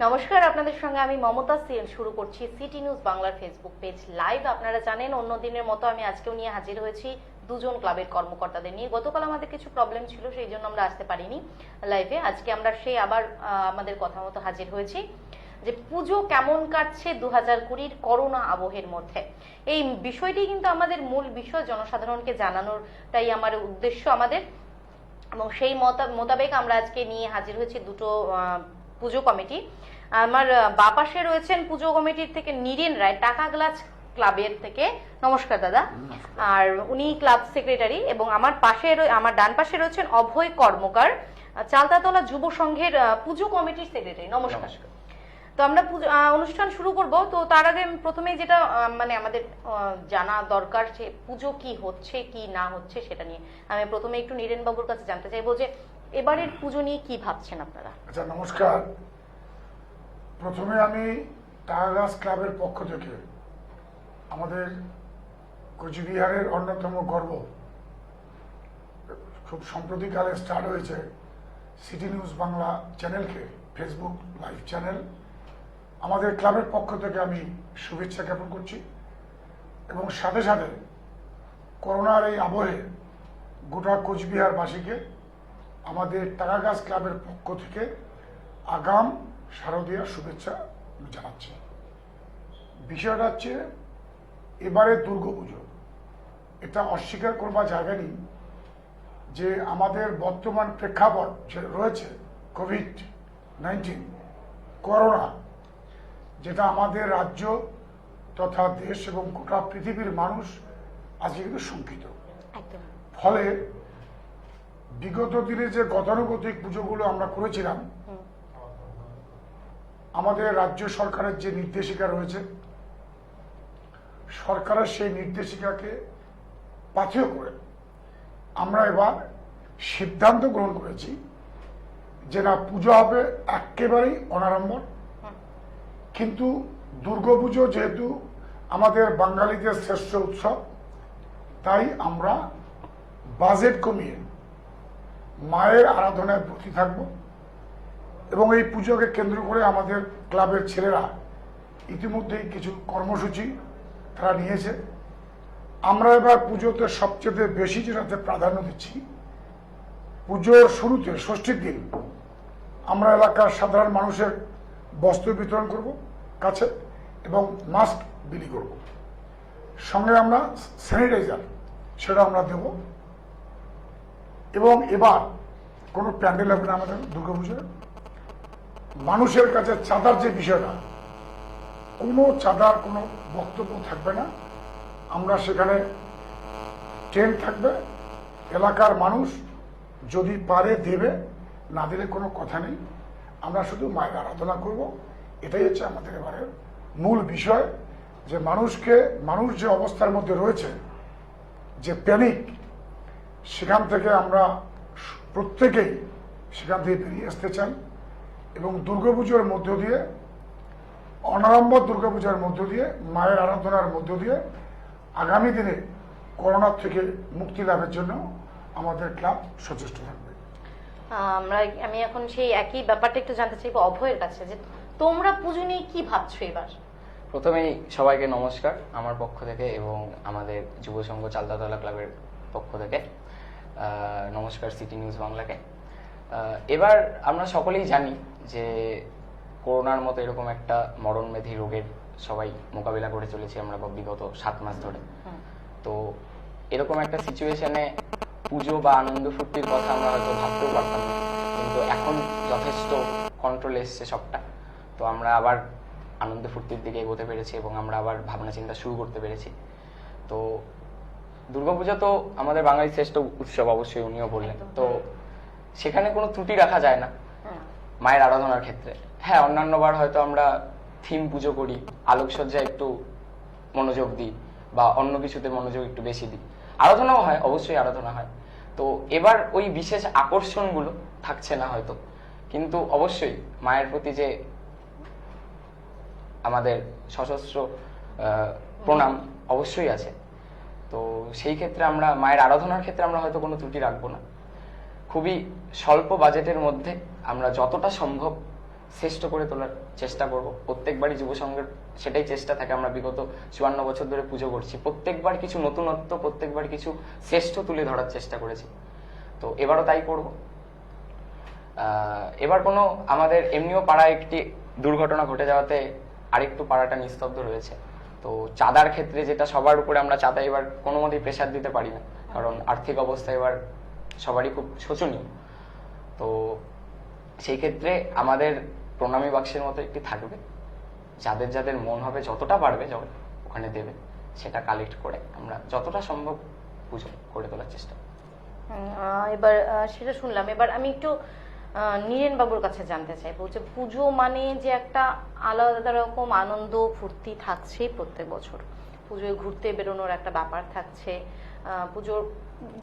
নমস্কার, আপনাদের সঙ্গে আমি মমতা সিএল শুরু করছি সিটি নিউজ বাংলার ফেসবুক পেজ লাইভ। আপনারা জানেন অন্য দিনের মতো আমি আজকেও নিয়ে হাজির হয়েছি দুজন ক্লাবের কর্মকর্তাদের নিয়ে। গতকাল আমাদের কিছু প্রবলেম ছিল, সেই জন্য আমরা আসতে পারিনি লাইভে। আজকে আমরা সেই আবার আমাদের কথা মতো হাজির হয়েছি যে পুজো কেমন কাটছে 2020 করোনা আবহের মধ্যে। এই বিষয়টি কিন্তু আমাদের মূল বিষয়, জনসাধারণকে জানানোরটাই আমার উদ্দেশ্য আমাদের, এবং সেই মোতাবেক আমরা আজকে নিয়ে হাজির হয়েছি দুটো পুজো কমিটি। আমার বা পাশে রয়েছেন পুজো কমিটির থেকে নীরেন রায়, টাকা গ্লাস ক্লাবের থেকে। নমস্কার দাদা। আর উনি ক্লাব সেক্রেটারি। এবং আমার ডান পাশে রয়েছেন অভয় কর্মকার, চালতাতলা যুব সংঘের পুজো কমিটির সেক্রেটারি। নমস্কার। তো আমরা অনুষ্ঠান শুরু করব। তো তার আগে প্রথমেই যেটা মানে আমাদের জানা দরকার যে পুজো কি হচ্ছে কি না হচ্ছে সেটা নিয়ে আমি প্রথমে একটু নীরেন বাবুর কাছে জানতে চাইবো যে এবারের পুজো নিয়ে কি ভাবছেন আপনারা। আচ্ছা, নমস্কার। প্রথমে আমি টাকাগাছ ক্লাবের পক্ষ থেকে আমাদের কোচবিহারের অন্যতম গর্ব, খুব সম্প্রতিকালে স্টার্ট হয়েছে সিটি নিউজ বাংলা চ্যানেলকে, ফেসবুক লাইভ চ্যানেল, আমাদের ক্লাবের পক্ষ থেকে আমি শুভেচ্ছা জ্ঞাপন করছি। এবং সাথে সাথে করোনার এই আবহে গোটা কোচবিহারবাসীকে আমাদের টাকাগাছ ক্লাবের পক্ষ থেকে আগাম শারদীয়া শুভেচ্ছা জানাচ্ছি। বিষয়টা হচ্ছে এবারে দুর্গাপুজো, এটা অস্বীকার করবার জায়গা নেই যে আমাদের বর্তমান প্রেক্ষাপট যে রয়েছে কোভিড-19 করোনা, যেটা আমাদের রাজ্য তথা দেশ এবং গোটা পৃথিবীর মানুষ আজকে কিন্তু শঙ্কিত। ফলে বিগত দিনে যে গতানুগতিক পুজোগুলো আমরা করেছিলাম, আমাদের রাজ্য সরকারের যে নির্দেশিকা রয়েছে, সরকারের সেই নির্দেশিকাকে পাথেয় করে আমরা এবার সিদ্ধান্ত গ্রহণ করেছি যে না, পুজো হবে একেবারেই অনাড়ম্বর। কিন্তু দুর্গাপুজো যেহেতু আমাদের বাঙালিদের শ্রেষ্ঠ উৎসব, তাই আমরা বাজেট কমিয়ে মায়ের আরাধনায় ব্রতী থাকব। এবং এই পুজোকে কেন্দ্র করে আমাদের ক্লাবের ছেলেরা ইতিমধ্যেই কিছু কর্মসূচি তারা নিয়েছে। আমরা এবার পুজোতে সবচেয়ে বেশি যেটাতে প্রাধান্য দিচ্ছি, পুজোর শুরুতে ষষ্ঠীর দিন আমরা এলাকার সাধারণ মানুষের বস্ত্র বিতরণ করব কাছে, এবং মাস্ক বিলি করব। সঙ্গে আমরা স্যানিটাইজার সেটা আমরা দেব। এবং এবার কোনো প্যান্ডেল হবে না আমাদের দুর্গাপুজোয়। মানুষের কাছে চাঁদার যে বিষয়টা, কোনো চাঁদার কোনো বক্তব্য থাকবে না। আমরা সেখানে ট্রেন থাকবে, এলাকার মানুষ যদি পারে দেবে, না দিলে কোনো কথা নেই। আমরা শুধু মায়ের আরাধনা করব, এটাই হচ্ছে আমাদের এবারের মূল বিষয়। যে মানুষ যে অবস্থার মধ্যে রয়েছে, যে প্যানিক, সেখান থেকে আমরা প্রত্যেকেই সেখান থেকে বেরিয়ে আসতে চাই। এবং দুর্গাপুজোর মধ্য দিয়ে, অনাড়ম্বর দুর্গাপূজার মধ্য দিয়ে, মায়ের আরাধনার মধ্য দিয়ে আগামী দিনে করোনার থেকে মুক্তি লাভের জন্য আমাদের ক্লাব সচেষ্ট থাকবে। আমি এখন সেই একই ব্যাপারটা একটু জানতে চাইবো অভয়ের কাছে, যে তোমরা পুজো নিয়ে কি ভাবছো এবার। প্রথমেই সবাইকে নমস্কার আমার পক্ষ থেকে, এবং আমাদের যুব সংঘ চালতাতলা ক্লাবের পক্ষ থেকে নমস্কার সিটি নিউজ বাংলাকে। এবার আমরা সকলেই জানি যে করোনার মতো এরকম একটা মরণব্যাধি রোগের সবাই মোকাবিলা করে চলেছি আমরা বিগত 7 মাস ধরে। তো এরকম একটা সিচুয়েশনে পুজো বা আনন্দ ফুর্তির কথা আমরা হয়তো ভাবতেও পারতাম না, কিন্তু এখন যথেষ্ট কন্ট্রোলে এসছে সবটা। তো আমরা আবার আনন্দ ফুর্তির দিকে এগোতে পেরেছি এবং আমরা আবার ভাবনা চিন্তা শুরু করতে পেরেছি। তো দুর্গাপূজা তো আমাদের বাঙালির শ্রেষ্ঠ উৎসব, অবশ্যই উনিও বললেন। তো সেখানে কোনো ত্রুটি রাখা যায় না মায়ের আরাধনার ক্ষেত্রে। হ্যাঁ, অন্যান্যবার হয়তো আমরা থিম পুজো করি, আলোকসজ্জায় একটু মনোযোগ দিই বা অন্য কিছুতে মনোযোগ একটু বেশি দিই। আরাধনাও হয়, অবশ্যই আরাধনা হয়। তো এবার ওই বিশেষ আকর্ষণগুলো থাকছে না হয়তো, কিন্তু অবশ্যই মায়ের প্রতি যে আমাদের সশস্ত্র প্রণাম অবশ্যই আছে। তো সেই ক্ষেত্রে আমরা মায়ের আরাধনার ক্ষেত্রে আমরা হয়তো কোনো ত্রুটি রাখবো না। খুবই স্বল্প বাজেটের মধ্যে আমরা যতটা সম্ভব শ্রেষ্ঠ করে তোলার চেষ্টা করব। প্রত্যেকবারই যুব সংঘের সেটাই চেষ্টা থাকে, আমরা বিগত 54 বছর ধরে পুজো করছি, প্রত্যেকবার কিছু নতুনত্ব, প্রত্যেকবার কিছু শ্রেষ্ঠ তুলে ধরার চেষ্টা করেছি। তো এবারও তাই করব। এবার কোনো আমাদের এমনিও পাড়ায় একটি দুর্ঘটনা ঘটে যাওয়াতে আরেকটু পাড়াটা নিস্তব্ধ রয়েছে। তো চাঁদার ক্ষেত্রে যেটা সবার উপরে আমরা চাঁদা এবার কোনো মতেই প্রেশার দিতে পারি না, কারণ আর্থিক অবস্থা এবার সবারই খুব শোচনীয়। তো সেই ক্ষেত্রে আমাদের প্রণামী বাক্সের মতো একটি থাকবে, যাদের যাদের মন হবে যতটা পারবে যখন ওখানে দেবে, সেটা কালেক্ট করে আমরা যতটা সম্ভব পুজো করে তোলার চেষ্টা করব। এবার সেটা শুনলাম। এবার আমি একটু নীরেন বাবুর কাছে জানতে চাইবো যে পুজো মানে যে একটা আলাদা রকম আনন্দ ফুর্তি থাকছে প্রত্যেক বছর, পুজোয় ঘুরতে বেরোনোর একটা ব্যাপার থাকছে, পুজোর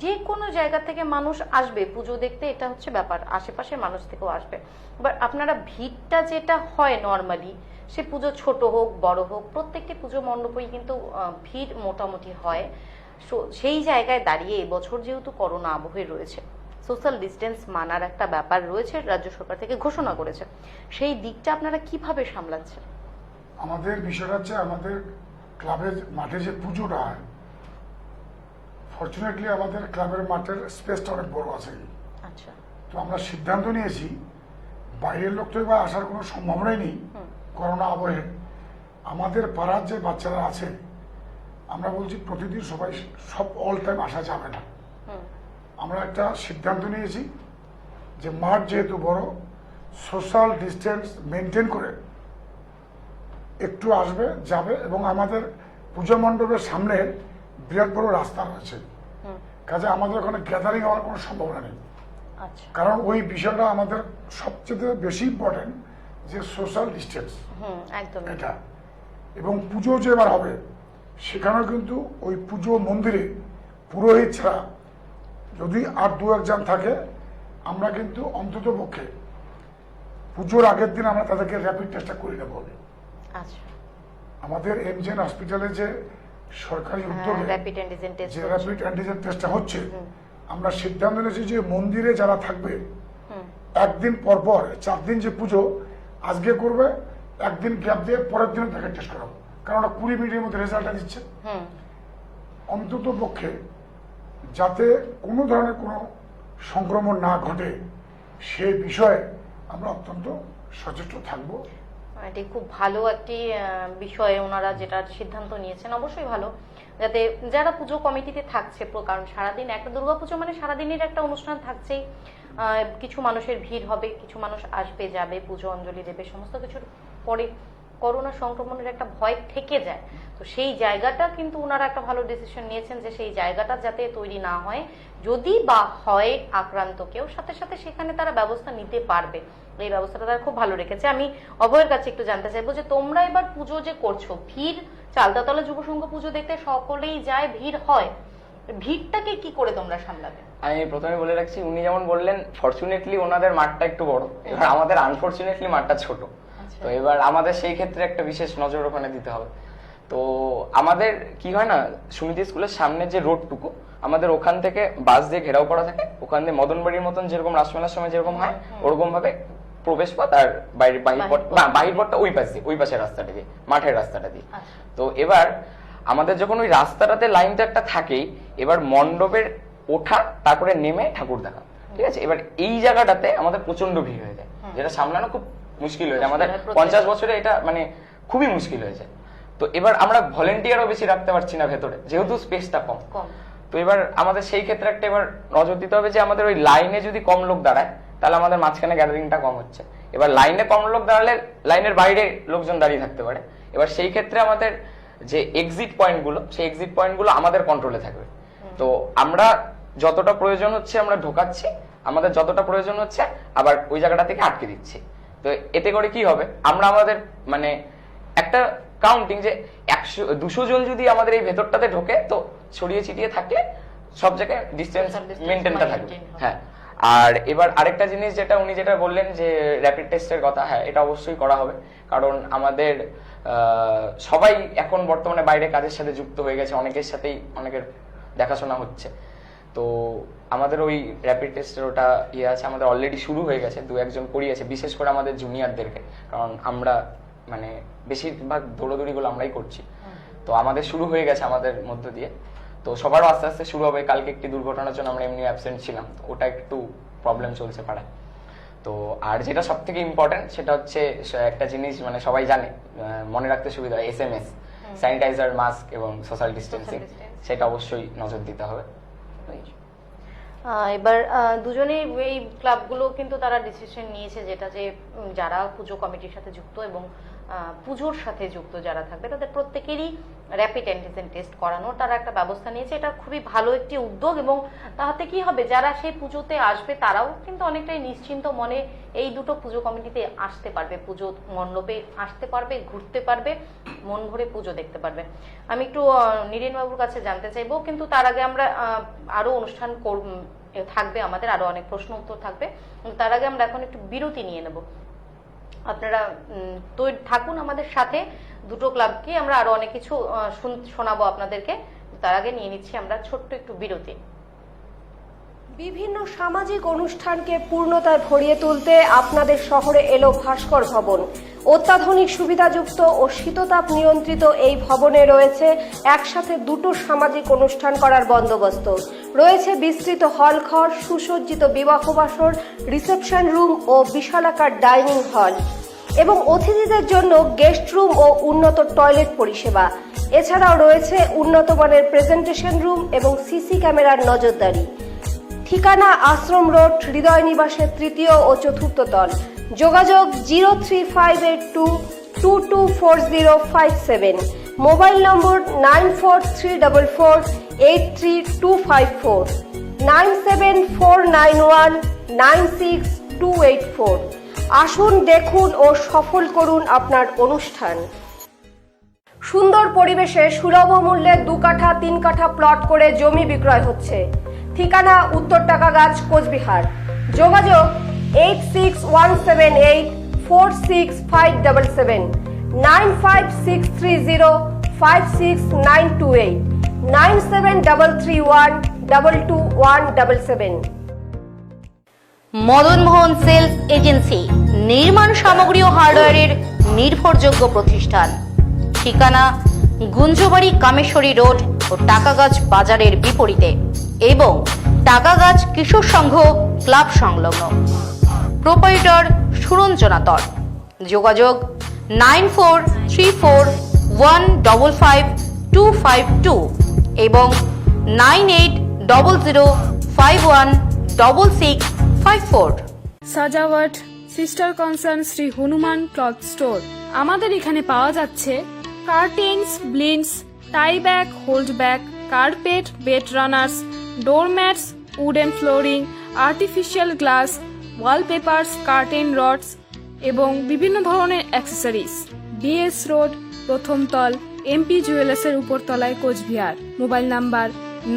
যে কোনো জায়গা থেকে মানুষ আসবে পুজো দেখতে, এটা হচ্ছে ব্যাপার, আশেপাশের মানুষ থেকেও আসবে। এবার আপনারা ভিড়টা যেটা হয় নর্মালি, সে পুজো ছোট হোক বড় হোক, প্রত্যেকটি পুজো মণ্ডপেই কিন্তু ভিড় মোটামুটি হয়। সেই জায়গায় দাঁড়িয়ে এবছর যেহেতু করোনা আবহে রয়েছে, সোশ্যাল ডিস্টেন্স মানার একটা ব্যাপার রয়েছে, রাজ্য সরকার থেকে ঘোষণা করেছে, সেই দিকটা আপনারা কিভাবে সামলাচ্ছেন? আমাদের বিষয়টা হচ্ছে আমাদের ক্লাবের মাঠে যে পুজোটা হয়, ফরচুনেটলি আমাদের ক্লাবের মাঠের স্পেসটা অনেক বড় আছে। আচ্ছা, তো আমরা সিদ্ধান্ত নিয়েছি বাইরের লোক তো এবার আসার কোনো সম্ভাবনাই নেই করোনা আবহে। আমাদের পাড়ার যে বাচ্চারা আছে, আমরা বলছি প্রতিদিন সবাই সব অল টাইম আসা যাবে না। আমরা একটা সিদ্ধান্ত নিয়েছি যে মাঠ যেহেতু বড়, সোশ্যাল ডিস্টেন্স মেনটেন করে একটু আসবে যাবে, এবং আমাদের পূজা মণ্ডপের সামনে বিরাট বড় রাস্তা রয়েছে, কাজে আমাদের ওখানে গ্যাদারিং হওয়ার কোনো সম্ভাবনা নেই। আচ্ছা, কারণ ওই বিষয়টা আমাদের সবচেয়ে বেশি ইম্পর্টেন্ট, যে সোশ্যাল ডিস্টেন্স একদম। এটা। এবং পুজো যে এবার হবে সেখানেও কিন্তু ওই পুজো মন্দিরে পুরোহিত ছাড়া যদি আর দু একজন থাকে, আমরা কিন্তু অন্তত পক্ষে পুজোর আগের দিন আমরা তাদেরকে র্যাপিড টেস্টটা করে নেবো। আচ্ছা, আমাদের এমজেএন হসপিটালে যে সরকারি উদ্যোগে র্যাপিড অ্যান্টিজেন টেস্ট, যে র্যাপিড অ্যান্টিজেন টেস্টটা হচ্ছে, আমরা সিদ্ধান্ত নিয়েছি যে মন্দিরে যারা থাকবে একদিন পর পর 4 দিন যে পুজো আজকে করবে, একদিন গ্যাপ দিয়ে পরের দিন তাকে টেস্ট করাবো, কারণ ওরা 20 মিনিটের মধ্যে রেজাল্টটা দিচ্ছে। অন্তত পক্ষে যাতে কোনো ধরনের কোনো সংক্রমণ না ঘটে সে বিষয়ে আমরা অত্যন্ত সচেষ্ট থাকবো। এটি খুব ভালো একটি বিষয়ে ওনারা যেটা সিদ্ধান্ত নিয়েছেন, অবশ্যই ভালো, যাতে যারা পুজো কমিটিতে থাকছে, কারণ সারাদিন একটা দুর্গাপুজো মানে সারাদিনের একটা অনুষ্ঠান থাকছেই, কিছু মানুষের ভিড় হবে, কিছু মানুষ আসবে যাবে, পুজো অঞ্জলি দেবে, সমস্ত কিছুর পরে করোনা সংক্রমণের একটা ভয় থেকে যায়। তো সেই জায়গাটা কিন্তু ওনারা একটা ভালো ডিসিশন নিয়েছেন যে সেই জায়গাটা যাতে তৈরি না হয়, যদি বা হয় আক্রান্ত কেউ, সাথে সাথে সেখানে তারা ব্যবস্থা নিতে পারবে, এই ব্যবস্থাটা তারা খুব ভালো রেখেছে। আমি অভয়ের কাছে একটু জানতে চাইবো যে তোমরা এবার পুজো যে করছো, ভিড়, চালতাতলা যুব সংঘ পুজো দেখতে সকলেই যায়, ভিড় হয়, ভিড়টাকে কি করে তোমরা সামলাবে? আমি প্রথমে বলে রাখছি, উনি যেমন বললেন ফরচুনেটলি ওনাদের মাঠটা একটু বড়, এবার আমাদের আনফরচুনেটলি মাঠটা ছোট। তো এবার আমাদের সেই ক্ষেত্রে একটা বিশেষ নজর ওখানে দিতে হবে। তো আমাদের কি হয় না, সুমিতি স্কুলের সামনে যে রোডটুকু, আমাদের ওখান থেকে বাস দিয়ে ঘেরাও করা থাকে, ওখান দিয়ে মদনবাড়ির মতন যেরকম রাসমেলার সময় যেরকম হয় ওরকম ভাবে প্রবেশ পথ, আর বাহির পথটা ওই পাশ দিয়ে, ওই পাশের রাস্তাটা দিয়ে, মাঠের রাস্তাটা দিয়ে। তো এবার আমাদের যখন ওই রাস্তাটাতে লাইনটা একটা থাকেই, এবার মণ্ডপের ওঠা, তারপরে নেমে ঠাকুর দেখা, ঠিক আছে, এবার এই জায়গাটাতে আমাদের প্রচন্ড ভিড় হয়ে যায়, যেটা সামলানো খুব মুশকিল হয়ে যায়, আমাদের 50 বছরে এটা মানে খুবই মুশকিল হয়ে যায়। তো এবার আমরা ভলেন্টিয়ারও বেশি রাখতে পারছি না ভেতরে, যেহেতু স্পেসটা কম। তো এবার আমাদের সেই ক্ষেত্রে একটা এবার নজর দিতে হবে যে আমাদের ওই লাইনে যদি কম লোক দাঁড়ায়, তাহলে আমাদের মাঝখানে গ্যাদারিংটা কম হচ্ছে। এবার লাইনে কম লোক দাঁড়ালে লাইনের বাইরে লোকজন দাঁড়িয়ে থাকতে পারে, এবার সেই ক্ষেত্রে আমাদের যে এক্সিট পয়েন্টগুলো, সেই এক্সিট পয়েন্টগুলো আমাদের কন্ট্রোলে থাকবে। তো আমরা যতটা প্রয়োজন হচ্ছে আমরা ঢোকাচ্ছি, আমাদের যতটা প্রয়োজন হচ্ছে আবার ওই জায়গাটা থেকে আটকে দিচ্ছি। তো এতে করে কি হবে, আমরা আমাদের মানে একটা কাউন্টিং যে 100-200 জন যদি আমাদের এই ভেতরটাতে ঢোকে, তো ছড়িয়ে ছিটিয়ে থাকলে সব জায়গায় ডিস্টেন্স মেনটেনটা থাকবে। হ্যাঁ, আর এবার আরেকটা জিনিস যেটা উনি যেটা বললেন যে র্যাপিড টেস্টের কথা, হ্যাঁ এটা অবশ্যই করা হবে, কারণ আমাদের সবাই এখন বর্তমানে বাইরে কাজের সাথে যুক্ত হয়ে গেছে, অনেকের সাথেই অনেকের দেখাশোনা হচ্ছে। তো আমাদের ওই র্যাপিড টেস্টের ওটা ইয়ে আছে, আমাদের অলরেডি শুরু হয়ে গেছে, 2-1 করিয়েছে, বিশেষ করে আমাদের জুনিয়রদেরকে, কারণ আমরা মানে বেশিরভাগ দৌড়াদৌড়িগুলো আমরাই করছি, তো আমাদের শুরু হয়ে গেছে আমাদের মধ্য দিয়ে। তো সবারও আস্তে আস্তে শুরু হবে। কালকে একটি দুর্ঘটনার জন্য আমরা এমনি অ্যাবসেন্ট ছিলাম, তো ওটা একটু প্রবলেম চলছে পাড়ায়। তো আর যেটা সব থেকে ইম্পর্টেন্ট সেটা হচ্ছে একটা জিনিস মানে সবাই জানে, মনে রাখতে সুবিধা হয়, SMS, স্যানিটাইজার, মাস্ক এবং সোশ্যাল ডিস্টেন্সিং, সেটা অবশ্যই নজর দিতে হবে। এবার দুজনেই এই ক্লাবগুলো কিন্তু তারা ডিসিশন নিয়েছে, যেটা যে যারা পুজো কমিটির সাথে যুক্ত এবং পুজোর সাথে যুক্ত যারা থাকবে তাদের প্রত্যেকেরই র্যাপিড অ্যান্টিজেন টেস্ট করানোর তারা একটা ব্যবস্থা নিয়েছে। এটা খুবই ভালো একটি উদ্যোগ, এবং তাতে কি হবে, যারা সেই পুজোতে আসবে তারাও কিন্তু অনেকটাই নিশ্চিন্ত মনে এই দুটো পুজো কমিটিতে আসতে পারবে, পুজো মণ্ডপে আসতে পারবে, ঘুরতে পারবে, মন ভরে পুজো দেখতে পারবে। আমি একটু নীরেন বাবুর কাছে জানতে চাইবো, কিন্তু তার আগে আমরা আরো অনুষ্ঠান থাকবে, আমাদের আরো অনেক প্রশ্ন উত্তর থাকবে, তার আগে আমরা এখন একটু বিরতি নিয়ে নেব। আপনারা তো থাকুন আমাদের সাথে, দুটো ক্লাবকে আমরা আরো অনেক কিছু শোনাবো আপনাদেরকে। তার আগে নিয়ে নিচ্ছি আমরা ছোট্ট একটু বিরতি। বিভিন্ন সামাজিক অনুষ্ঠানকে পূর্ণতায় ভরিয়ে তুলতে আপনাদের শহরে এলো ভাস্কর ভবন। অত্যাধুনিক সুবিধাযুক্ত ও শীততাপ নিয়ন্ত্রিত এই ভবনে রয়েছে একসাথে দুটো সামাজিক অনুষ্ঠান করার বন্দোবস্ত। রয়েছে বিস্তৃত হলঘর, সুসজ্জিত বিবাহ বাসর, রিসেপশন রুম ও বিশালাকার ডাইনিং হল এবং অতিথিদের জন্য গেস্ট রুম ও উন্নত টয়লেট পরিষেবা। এছাড়াও রয়েছে উন্নত মানের প্রেজেন্টেশন রুম এবং সিসি ক্যামেরার নজরদারি। ঠিকানা আশ্রম রোড, হৃদয় নিবাসের তৃতীয় ও চতুর্থ তল। যোগাযোগ 03582224057। মোবাইল নম্বর 9434483254, 9749196284। আসুন, দেখুন ও সফল করুন আপনার অনুষ্ঠান। সুন্দর পরিবেশে সুলভ মূল্যে 2 কাঠা 3 কাঠা প্লট করে জমি বিক্রয় হচ্ছে। ঠিকানা উত্তর টাকাগাছ, কোচবিহার। যোগাযোগ 8617846577, 9563056928, 9733122177। মদন মোহন সেলস এজেন্সি, নির্মাণ সামগ্রী ও হার্ডওয়্যারের নির্ভরযোগ্য প্রতিষ্ঠান। ঠিকানা গুঞ্জবাড়ি, কামেশ্বরী রোড ও টাকাগাছ বাজারের বিপরীতে এবং টাকাগাছ কিশোর সংঘ ক্লাব সংলগ্ন। প্রোপাইটর সুরঞ্জনা দর। যোগাযোগ 9434155252 এবং 9800516654। Sajawat sister concern Shri Hanuman cloth store. আমাদের এখানে পাওয়া যাচ্ছে curtains, blinds, tie bag, hold bag, carpet, bed runners, doormats, wooden flooring, artificial glass, wallpapers, curtain rods এবং বিভিন্ন ধরনের অ্যাক্সেসরিজ। বিএস রোড, প্রথম তল, এমপি জুয়েলার্সের উপর তলায়, কোচবিহার। Mobile number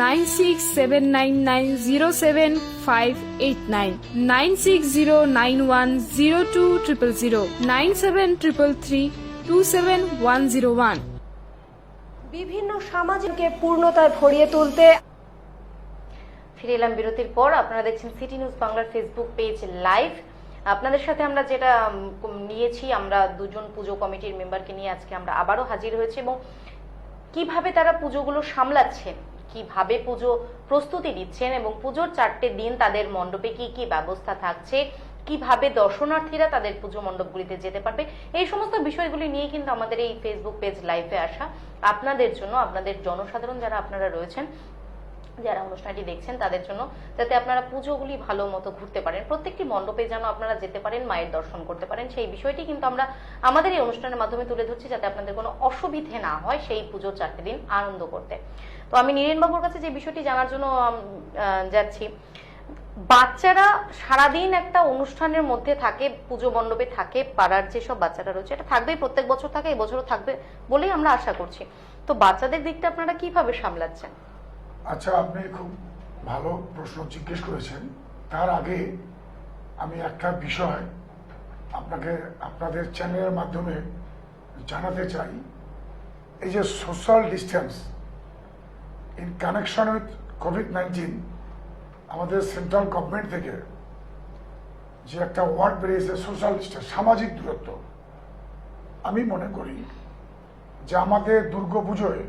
9679075589, 9609102000, 9733327101। বিভিন্ন সামাজিককে পূর্ণতায় ভরিয়ে তুলতে। ফিরে এলাম বিরতির পর। আপনারা দেখছেন সিটি নিউজ বাংলার ফেসবুক পেজ লাইভ। আপনাদের সাথে আমরা যেটা নিয়েছি, আমরা দুজন পুজো কমিটির মেম্বারকে নিয়ে আজকে আমরা আবারও হাজির হয়েছি, এবং কিভাবে তারা পুজোগুলো সামলাচ্ছেন, কিভাবে পুজো প্রস্তুতি দিচ্ছেন এবং পুজোর 4টে দিন তাদের মণ্ডপে কি কি ব্যবস্থা থাকছে, কিভাবে দর্শনার্থীরা তাদের পুজো মণ্ডপগুলিতে যেতে পারবে, এই সমস্ত বিষয়গুলি নিয়ে কিন্তু আমাদের এই ফেসবুক পেজ লাইভে আসা আপনাদের জন্য, আপনাদের জনসাধারণ যারা আপনারা রয়েছেন, যারা অনুষ্ঠানটি দেখছেন তাদের জন্য, যাতে আপনারা পুজোগুলি ভালো মতো ঘুরতে পারেন, প্রত্যেকটি মণ্ডপে যেন আপনারা যেতে পারেন, মায়ের দর্শন করতে পারেন, সেই বিষয়টি কিন্তু আমরা আমাদের এই অনুষ্ঠানের মাধ্যমে তুলে ধরছি, যাতে আপনাদের কোনো অসুবিধে না হয় সেই পুজোর 4টে দিন আনন্দ করতে। তো আমি নীরেন বাবুর কাছে যে বিষয়টি জানার জন্য যাচ্ছি, বাচ্চারা সারাদিন একটা অনুষ্ঠানের মধ্যে থাকে, পুজো মণ্ডপে থাকে, পাড়ার যেসব বাচ্চারা রয়েছে, এটা থাকবেই, প্রত্যেক বছর থাকে, এবছরও থাকবে বলেই আমরা আশা করছি। তো বাচ্চাদের দিকটা আপনারা কিভাবে সামলাচ্ছেন? আচ্ছা, আপনি খুব ভালো প্রশ্ন জিজ্ঞেস করেছেন। তার আগে আমি একটা বিষয় আপনাকে আপনাদের চ্যানেলের মাধ্যমে জানাতে চাই। এই যে social distance in connection with COVID-19, আমাদের সেন্ট্রাল গভর্নমেন্ট থেকে যে একটা ওয়ার্ড বেরিয়েছে সোশ্যাল ডিস্টেন্স, সামাজিক দূরত্ব, আমি মনে করি যে আমাদের দুর্গাপুজোয়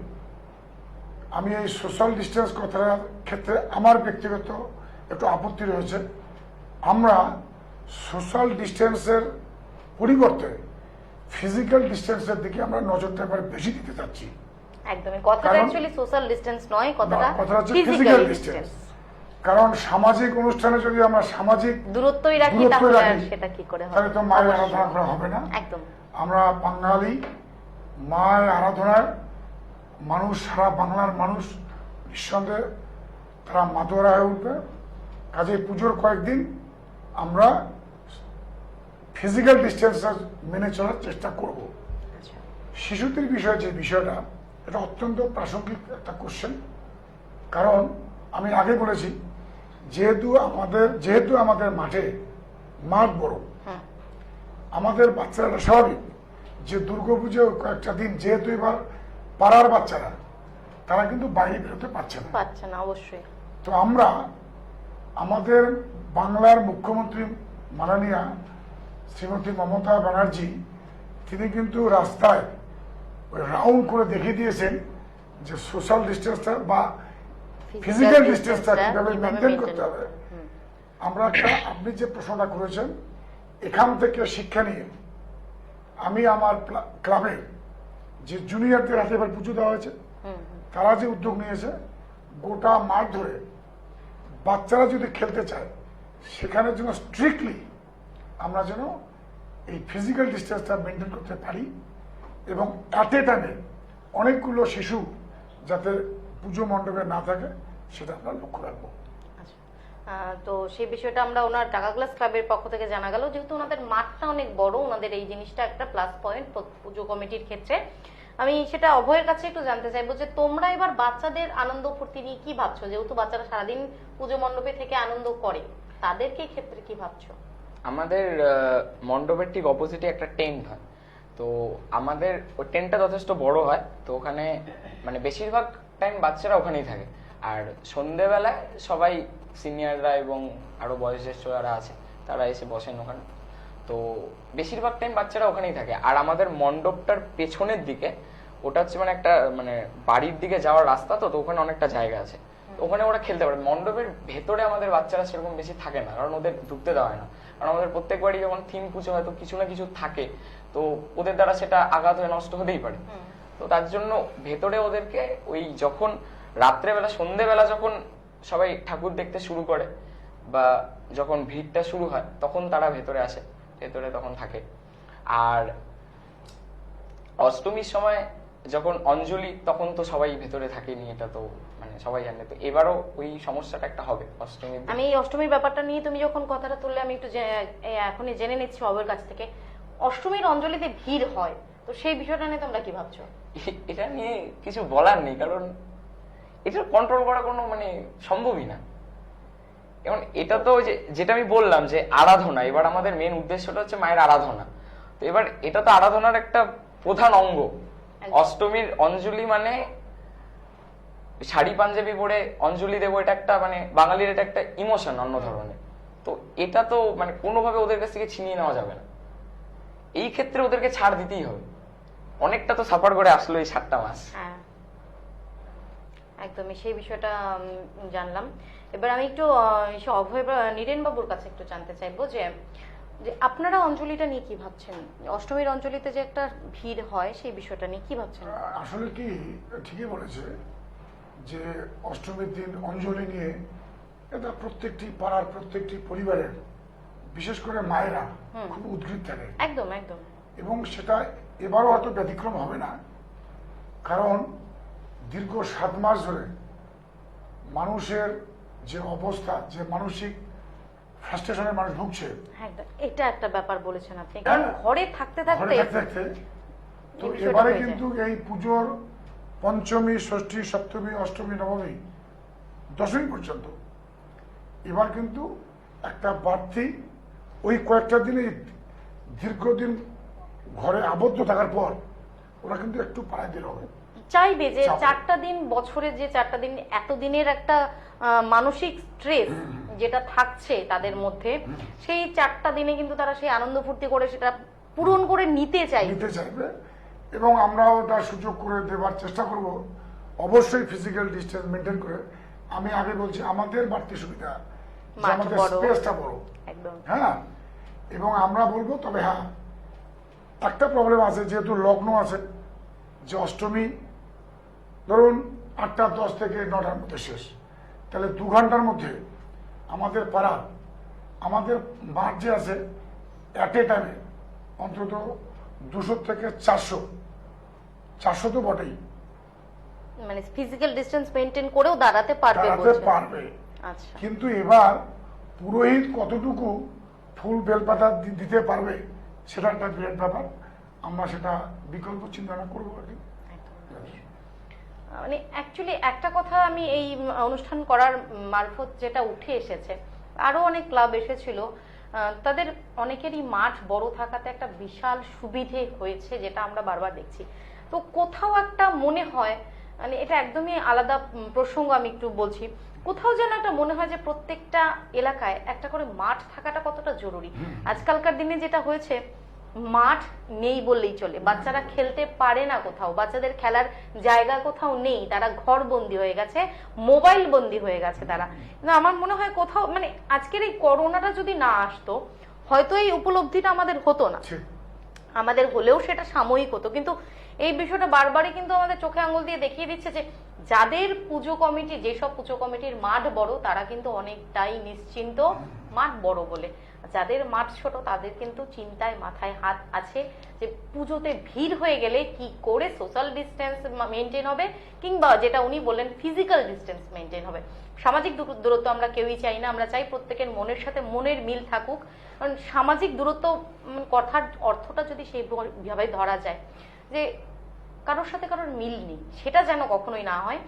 আমি এই সোশ্যাল ডিস্টেন্স কথার ক্ষেত্রে আমার ব্যক্তিগত একটু আপত্তি রয়েছে। আমরা সোশ্যাল ডিস্টেন্সের পরিবর্তে ফিজিক্যাল ডিস্টেন্সের দিকে আমরা নজরটা এবার বেশি দিতে চাচ্ছি। একদমই, কথাটা কারণ- অ্যাকচুয়ালি সোশ্যাল ডিসটেন্স নয়, কথাটা কথাটা হচ্ছে ফিজিক্যাল physical ডিসটেন্স। distance। কারণ সামাজিক অনুষ্ঠানে যদি আমরা সামাজিক দূরত্বই রাখি দূরত্ব তাহলে আর রাখি, সেটা কি করে হবে? তাহলে তো মায়ের আরাধনা করা হবে না। একদম আমরা বাঙালি, মায়ের আরাধনায় মানুষ, সারা বাংলার মানুষ নিঃসন্দেহে তারা মাতোয়ারা হয়ে উঠবে। কাজে পুজোর কয়েকদিন আমরা ফিজিক্যাল ডিস্টেন্স মেনে চলার চেষ্টা করব। আচ্ছা, শিশুদের বিষয়ে যে বিষয়টা, এটা অত্যন্ত প্রাসঙ্গিক একটা কোশ্চেন। কারণ আমি আগে বলেছি, যেহেতু আমাদের মাঠ বড়, আমাদের বাচ্চারা স্বাভাবিক যে দুর্গাপুজো কয়েকটা দিন, যেহেতু এবার পাড়ার বাচ্চারা তারা কিন্তু বাইরে বেরোতে পারছে না। পাচ্ছে না অবশ্যই। তো আমরা আমাদের বাংলার মুখ্যমন্ত্রী মাননীয়া শ্রীমতী মমতা ব্যানার্জি, তিনি কিন্তু রাস্তায় রাউন্ড করে দেখিয়ে দিয়েছেন যে সোশ্যাল ডিস্টেন্সটা বা ফিজিক্যাল ডিস্টেন্সটা কিভাবে মেনটেন করতে হবে। আমরা আপনি যে প্রশ্নটা করেছেন, এখান থেকে শিক্ষা নিয়ে আমি আমার ক্লাবে যে জুনিয়রদের হাতে এবার পুজো দেওয়া হয়েছে, তারা যে উদ্যোগ নিয়েছে, গোটা মাঠ ধরে বাচ্চারা যদি খেলতে চায় সেখানে যেন স্ট্রিক্টলি আমরা যেন এই ফিজিক্যাল ডিস্টেন্সটা মেনটেন করতে পারি এবং অ্যাট এ টাইমে অনেকগুলো শিশু যাতে পুজো মণ্ডপে না থাকে সেটা আমরা লক্ষ্য রাখবো। আচ্ছা, তো সেই বিষয়টা আমরা ওনার টাকা গ্লাস ক্লাবের পক্ষ থেকে জানা গেল, যেহেতু ওনাদের মাঠটা অনেক বড়, ওনাদের এই জিনিসটা একটা প্লাস পয়েন্ট পুজো কমিটির ক্ষেত্রে। আমি সেটা অভয়ের কাছে একটু জানতে চাইবো যে তোমরা এবার বাচ্চাদের আনন্দ ফুর্তি নিয়ে কি ভাবছো? যেহেতু বাচ্চারা সারাদিন পুজো মণ্ডপে থেকে আনন্দ করে, তাদেরকে ক্ষেত্রে কি ভাবছো? আমাদের মণ্ডপের ঠিক অপোজিটে একটা টেন্ট হয়, তো আমাদের ওই টেন্টটা যথেষ্ট বড় হয়, তো ওখানে মানে বেশিরভাগ টাইম বাচ্চারা ওখানেই থাকে। আর সন্ধেবেলায় সবাই সিনিয়ররা এবং আরো বয়োজ্যেষ্ঠ যারা আছে তারা এসে বসেন ওখানে, তো বেশিরভাগ টাইম বাচ্চারা ওখানেই থাকে। আর আমাদের মণ্ডপটার পেছনের দিকে, ওটা হচ্ছে মানে একটা মানে বাড়ির দিকে যাওয়ার রাস্তা, তো ওখানে অনেকটা জায়গা আছে, তো ওখানে ওরা খেলতে পারে। মণ্ডপের ভেতরে আমাদের বাচ্চারা সেরকম বেশি থাকে না, কারণ ওদের ঢুকতে দেওয়া হয় না। কারণ আমাদের প্রত্যেকবারই যখন থিম পুজো হয় তো কিছু না কিছু থাকে, তো ওদের দ্বারা সেটা আঘাত হয়ে নষ্ট হতেই পারে। তো তার জন্য ভেতরে ওদেরকে ওই যখন রাত্রেবেলা সন্ধেবেলা যখন সবাই ঠাকুর দেখতে শুরু করে বা যখন ভিড়টা শুরু হয় তখন তারা ভেতরে আসে, ভেতরে তখন থাকে। আর অষ্টমীর সময় যখন অঞ্জলি, তখন তো সবাই ভেতরে থাকেনি, এটা তো মানে সবাই জানে। তো এবারও ওই সমস্যাটা একটা হবে অষ্টমীর দিন। আমি এই অষ্টমীর ব্যাপারটা নিয়ে তুমি যখন কথাটা তুললে, আমি একটু এখনই জেনে নিচ্ছি অভয়ের কাছ থেকে, অষ্টমীর অঞ্জলিতে ভিড় হয়, তো সেই বিষয়টা নিয়ে তোমরা কি ভাবছো? এটা নিয়ে কিছু বলার নেই, কারণ এটা কন্ট্রোল করা কোনো মানে সম্ভবই না। এবং এটা তো যেটা আমি বললাম যে আরাধনা, এবার আমাদের মেন উদ্দেশ্যটা হচ্ছে মায়ের আরাধনা, তো এবার এটা তো আরাধনার একটা প্রধান অঙ্গ। অষ্টমীর অঞ্জলি মানে শাড়ি পাঞ্জাবি পরে অঞ্জলি দেবো, এটা একটা মানে বাঙালির এটা একটা ইমোশন অন্য ধরনের। তো এটা তো মানে কোনোভাবে ওদের কাছ থেকে ছিনিয়ে নেওয়া যাবে না, এই ক্ষেত্রে ওদেরকে ছাড় দিতেই হবে। অনেকটা তো সাফার করে আসলো এই 7টা মাস। হ্যাঁ, একদমই সেই বিষয়টা জানলাম। এবার আমি একটু অভয় বা নীরেন বাবুর কাছে একটু জানতে চাইবো যে আপনারা অঞ্জলিটা নিয়ে কি ভাবছেন? অষ্টমীর অঞ্জলিতে যে একটা ভিড় হয় সেই বিষয়টা নিয়ে কি ভাবছেন? আসলে কি ঠিকই বলেছে যে অষ্টমীর দিন অঞ্জলি নিয়ে এটা প্রত্যেকটি পাড়ার প্রত্যেকটি পরিবারের, বিশেষ করে মায়েরা খুব উদ্গ্রীব থাকে। একদম একদম। এবং সেটা এবারও হয়তো ব্যতিক্রম হবে না, কারণ দীর্ঘ 7 মাস ধরে মানুষের যে অবস্থা, যে মানসিক ফ্রাস্ট্রেশনে মানুষ ভুগছে, একদম, এটা একটা ব্যাপার বলেছেন আপনি, কারণ ঘরে থাকতে থাকতে তো এবারে কিন্তু এই পুজোর পঞ্চমী, ষষ্ঠী, সপ্তমী, অষ্টমী, নবমী, দশমী পর্যন্ত এবার কিন্তু একটা বাড়তি ওই কয়েকটা দিনে দীর্ঘদিন ঘরে আবদ্ধ থাকার পর ওরা কিন্তু একটু পাড়ায় বের হবে। চাইবে যে চাপে। 4টা দিন, বছরে যে 4টা দিন, এতদিনের একটা মানসিক স্ট্রেস যেটা থাকছে তাদের মধ্যে, সেই 4টা দিনে কিন্তু তারা সেই আনন্দ ফুর্তি করে সেটা পূরণ করে নিতে চাইবে। নিতে চাইবে এবং আমরাও তার সুযোগ করে দেবার চেষ্টা করব, অবশ্যই ফিজিক্যাল ডিস্টেন্স মেনটেন করে। আমি আগে বলছি আমাদের বাড়তি সুবিধা যে মাঠ আমাদের বড়। স্পেসটা বড়, একদম। হ্যাঁ, এবং আমরা বলবো। তবে হ্যাঁ, একটা প্রবলেম আছে, যেহেতু লগ্ন আছে, যে অষ্টমী ধরুন 8:10 থেকে 9টার মধ্যে শেষ, তাহলে 2 ঘন্টার মধ্যে আমাদের পাড়া, আমাদের মাঠ যে আছে, অ্যাট এ টাইমে অন্তত 200 থেকে 400 তো বটেই মানে ফিজিক্যাল ডিসটেন্স মেনটেন করেও দাঁড়াতে পারবে দাঁড়াতে বলছেন। পারবে। আচ্ছা, কিন্তু এবার পুরোহিত কতটুকু ফুল বেলপাতা দিতে পারবে সেটা একটা বিরাট ব্যাপার। আমরা সেটা বিকল্প চিন্তা করবো আর কি। মানে অ্যাকচুয়ালি একটা কথা আমি এই অনুষ্ঠান করার মারফত যেটা উঠে এসেছে, আরো অনেক ক্লাব এসেছিল, তাদের অনেকেরই মাঠ বড় থাকাতে একটা বিশাল সুবিধে হয়েছে, যেটা আমরা বারবার দেখছি। তো কোথাও একটা মনে হয়, মানে এটা একদমই আলাদা প্রসঙ্গ, আমি একটু বলছি, কোথাও যেন একটা মনে হয় যে প্রত্যেকটা এলাকায় একটা করে মাঠ থাকাটা কতটা জরুরি। আজকালকার দিনে যেটা হয়েছে, মাঠ নেই বললেই চলে, বাচ্চারা খেলতে পারে না কোথাও, বাচ্চাদের খেলার জায়গা কোথাও নেই, তারা ঘর বন্দি হয়ে গেছে, মোবাইল বন্দি হয়ে গেছে তারা। কিন্তু আমার মনে হয় কোথাও, মানে আজকের এই করোনাটা যদি না আসতো, হয়তো এই উপলব্ধিটা আমাদের হতো না, ঠিক, আমাদের হলেও সেটা সাময়িক হতো। কিন্তু এই বিষয়টা বারবারই কিন্তু আমাদের চোখে আঙুল দিয়ে দেখিয়ে দিচ্ছে যে যাদের পুজো কমিটি, যেসব পুজো কমিটির মাঠ বড়, তারা কিন্তু অনেকটাই নিশ্চিন্ত মাঠ বড় বলে। যাদের মাঠ ছোট, তাদের কিন্তু চিন্তায় মাথায় হাত আছে যে পুজোতে ভিড় হয়ে গেলে কি করে সোশ্যাল ডিস্টেন্স মেনটেন হবে, কিংবা যেটা উনি বললেন ফিজিক্যাল ডিস্টেন্স মেনটেন হবে। সামাজিক দূরত্ব আমরা কেউই চাই না, আমরা চাই প্রত্যেকের মনের সাথে মনের মিল থাকুক। কারণ সামাজিক দূরত্ব কথার অর্থটা যদি সেইভাবে ধরা যায় যে কারোর সাথে কারোর মিল নেই, সেটা যেন কখনোই না হয়।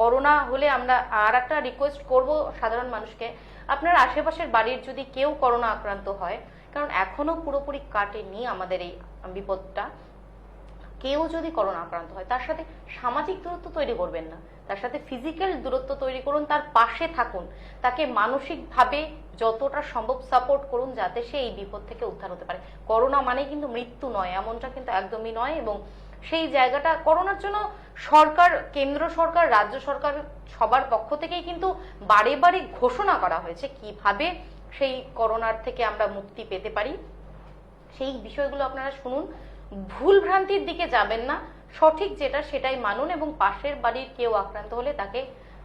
করোনা হলে আমরা আর একটা রিকোয়েস্ট করব সাধারণ মানুষকে, আপনার আশেপাশের বাড়ির যদি কেউ করোনা আক্রান্ত হয়, কারণ এখনো পুরোপুরি কাটেনি আমাদের এই বিপদটা, কেউ যদি করোনা আক্রান্ত হয় তার সাথে সামাজিক দূরত্ব তৈরি করবেন না, তার সাথে ফিজিক্যাল দূরত্ব তৈরি করুন, তার পাশে থাকুন, তাকে মানসিকভাবে যতটা সম্ভব সাপোর্ট করুন, যাতে সে এই বিপদ থেকে উদ্ধার হতে পারে। করোনা মানে কিন্তু মৃত্যু নয়, এমনটা কিন্তু একদমই নয়। এবং সেই জায়গাটা করোনার জন্য সরকার, কেন্দ্র সরকার, রাজ্য সরকার সবার পক্ষ থেকেই কিন্তু বারে বারে ঘোষণা করা হয়েছে কিভাবে সেই করোনার থেকে আমরা মুক্তি পেতে পারি। সেই বিষয়গুলো আপনারা শুনুন, ভুল ভ্রান্তির দিকে যাবেন না, সঠিক যেটা সেটাই মানুন, এবং পাশের বাড়ির কেউ আক্রান্ত হলে তাকে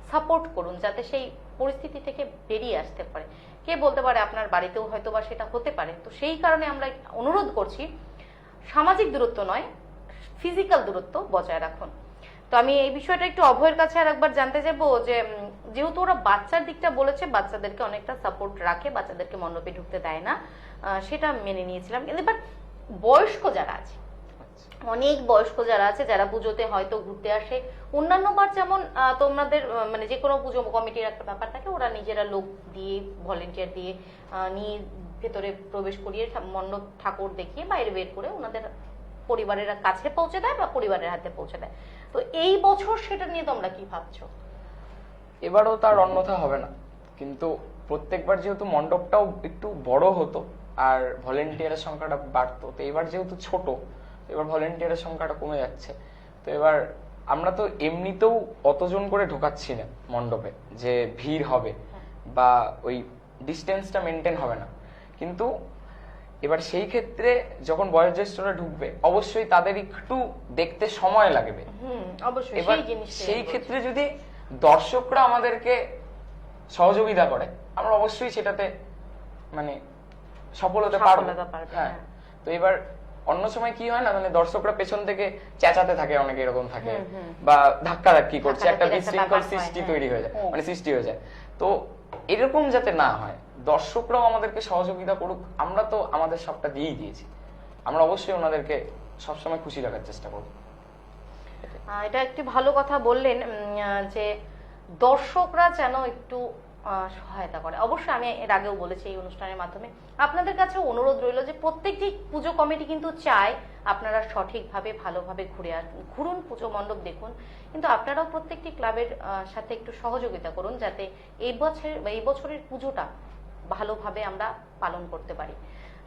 সাপোর্ট করুন, যাতে সেই পরিস্থিতি থেকে বেরিয়ে আসতে পারে। কে বলতে পারে আপনার বাড়িতেও হয়তো বা সেটা হতে পারে। তো সেই কারণে আমরা অনুরোধ করছি, সামাজিক দূরত্ব নয়, ফিজিক্যাল দূরত্ব বজায় রাখুন। তো আমি এই বিষয়টা একটু অভয়ের কাছে আর একবার জানতে যাবো যে যেহেতু ওরা বাচ্চার দিকটা বলেছে, বাচ্চাদেরকে অনেকটা সাপোর্ট রাখে, বাচ্চাদেরকে মণ্ডপে ঢুকতে দেয় না, সেটা মেনে নিয়েছিলাম। কিন্তু এবার বয়স্ক যারা আছে, অনেক বয়স্ক যারা আছে, যারা পুজোতে হয়তো ঘুরতে আসে, অন্যান্য বার যেমন তোমাদের মানে যে কোনো পুজো কমিটির একটা ব্যাপার থাকে, ওরা নিজেরা লোক দিয়ে, ভলেন্টিয়ার দিয়ে নিয়ে ভেতরে প্রবেশ করিয়ে মণ্ডপ ঠাকুর দেখিয়ে বাইরে বের করে ওনাদের পরিবারের কাছে পৌঁছে দেয় বা পরিবারের হাতে পৌঁছে দেয়। তো এই বছর সেটা নিয়ে তোমরা কি ভাবছো? এবারও তার অন্যথা হবে না, কিন্তু প্রত্যেকবার যেহেতু মণ্ডপটাও একটু বড় হতো আর ভলেন্টিয়ারের সংখ্যাটা বাড়তো, তো এবার যেহেতু ছোট, এবার ভলেন্টিয়ারের সংখ্যাটা কমে যাচ্ছে। তো এবার আমরা তো এমনিতেও অতজন করে ঢোকাচ্ছি না মণ্ডপে, যে ভিড় হবে বা ওই ডিস্টেন্সটা মেনটেন হবে না। কিন্তু এবার সেই ক্ষেত্রে যখন বয়োজ্যেষ্ঠরা ঢুকবে, অবশ্যই তাদের একটু দেখতে সময় লাগবে। অবশ্যই এবার সেই জিনিসটা সেই ক্ষেত্রে যদি দর্শকরা আমাদেরকে সহযোগিতা করে, আমরা অবশ্যই সেটাতে মানে সফল হতে পারবো। হ্যাঁ, তো এবার অন্য সময় কি হয় না, মানে দর্শকরা পেছন থেকে চেঁচাতে থাকে, অনেকে এরকম থাকে, বা ধাক্কাধাক্কি করছে, একটা বিশৃঙ্খল সৃষ্টি তৈরি হয়ে যায়, মানে সৃষ্টি হয়ে যায়। তো এরকম যাতে না হয়, দর্শকরাও আমাদেরকে সহযোগিতা করুক। আমরা তো আমাদের সবটা দিয়েই দিয়েছি, আমরা অবশ্যই ওনাদেরকে সবসময় খুশি রাখার চেষ্টা করব। এটা একটি ভালো কথা বললেন যে দর্শকরা যেন একটু সহায়তা করে। অবশ্যই আমি এর আগেও বলেছি এই অনুষ্ঠানের মাধ্যমে, আপনাদের কাছে অনুরোধ রইল যে প্রত্যেকটি পুজো কমিটি কিন্তু চায় আপনারা সঠিকভাবে ভালোভাবে ঘুরুন, পুজো মণ্ডপ দেখুন, কিন্তু আপনারাও প্রত্যেকটি ক্লাবের সাথে একটু সহযোগিতা করুন যাতে এই বছরের পুজোটা ভালোভাবে আমরা পালন করতে পারি।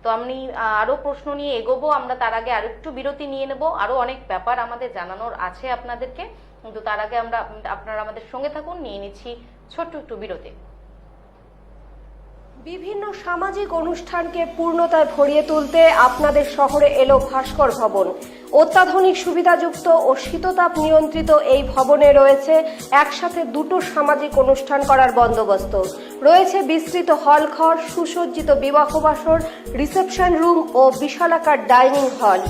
তো আমি আরো প্রশ্ন নিয়ে এগোবো, আমরা তার আগে আরো একটু বিরতি নিয়ে নেব, আরো অনেক ব্যাপার আমাদের জানানোর আছে আপনাদেরকে, কিন্তু তার আগে আপনারা আমাদের সঙ্গে থাকুন, নিয়ে নিচ্ছি ছোট্ট একটু বিরতি। বিভিন্ন সামাজিক অনুষ্ঠানকে পূর্ণতায় ভরিয়ে তুলতে আপনাদের শহরে এলো ভাস্কর ভবন। অত্যাধুনিক সুবিধাযুক্ত ও শীততাপ নিয়ন্ত্রিত এই ভবনে রয়েছে একসাথে দুটো সামাজিক অনুষ্ঠান করার বন্দোবস্ত। রয়েছে বিস্তৃত হলঘর, সুসজ্জিত বিবাহ বাসর, রিসেপশন রুম ও বিশালাকার ডাইনিং হল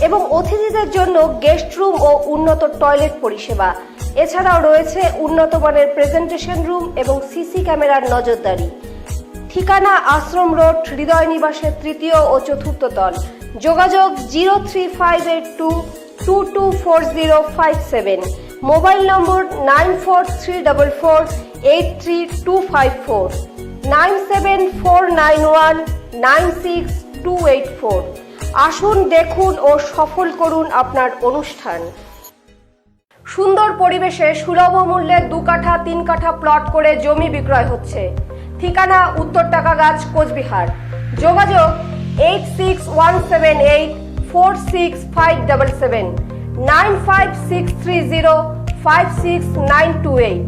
এবং অতিথিদের জন্য গেস্ট রুম ও উন্নত টয়লেট পরিষেবা। এছাড়াও রয়েছে উন্নত মানের প্রেজেন্টেশন রুম এবং সিসি ক্যামেরার নজরদারি। ঠিকানা আশ্রম রোড, হৃদয় নিবাসের তৃতীয় ও চতুর্থ তল। যোগাযোগ 03582224057, মোবাইল নম্বর 9434483254, 9749196284। আসুন, দেখুন ও সফল করুন আপনার অনুষ্ঠান। সুন্দর পরিবেশে সুলভ মূল্যে 2 কাঠা 3 কাঠা প্লট করে জমি বিক্রয় হচ্ছে। ঠিকানা উত্তর টাকাগাছ, কোচবিহার। যোগাযোগ 8617846577, 9563056928,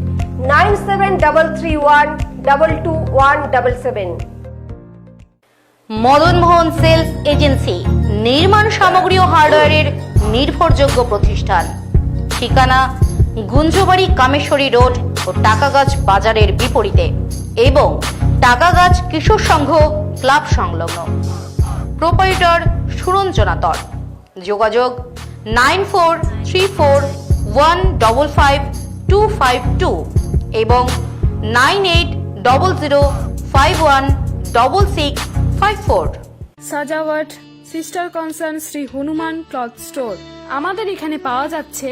9733122177। মদন মোহন সেলস এজেন্সি, নির্মাণ সামগ্রী ও হার্ডওয়্যারের নির্ভরযোগ্য প্রতিষ্ঠান। ঠিকানা গুঞ্জবাড়ি, কামেশ্বরী রোড ও টাকাগাছ বাজারের বিপরীতে এবং টাকাগাছ কিশোর সংঘ ক্লাব সংলগ্ন। প্রোপাইটর সুরঞ্জনা দর। যোগাযোগ 9434155252 এবং 9800516654। Sajawat sister concern Shri Hanuman cloth store. আমাদের এখানে পাওয়া যাচ্ছে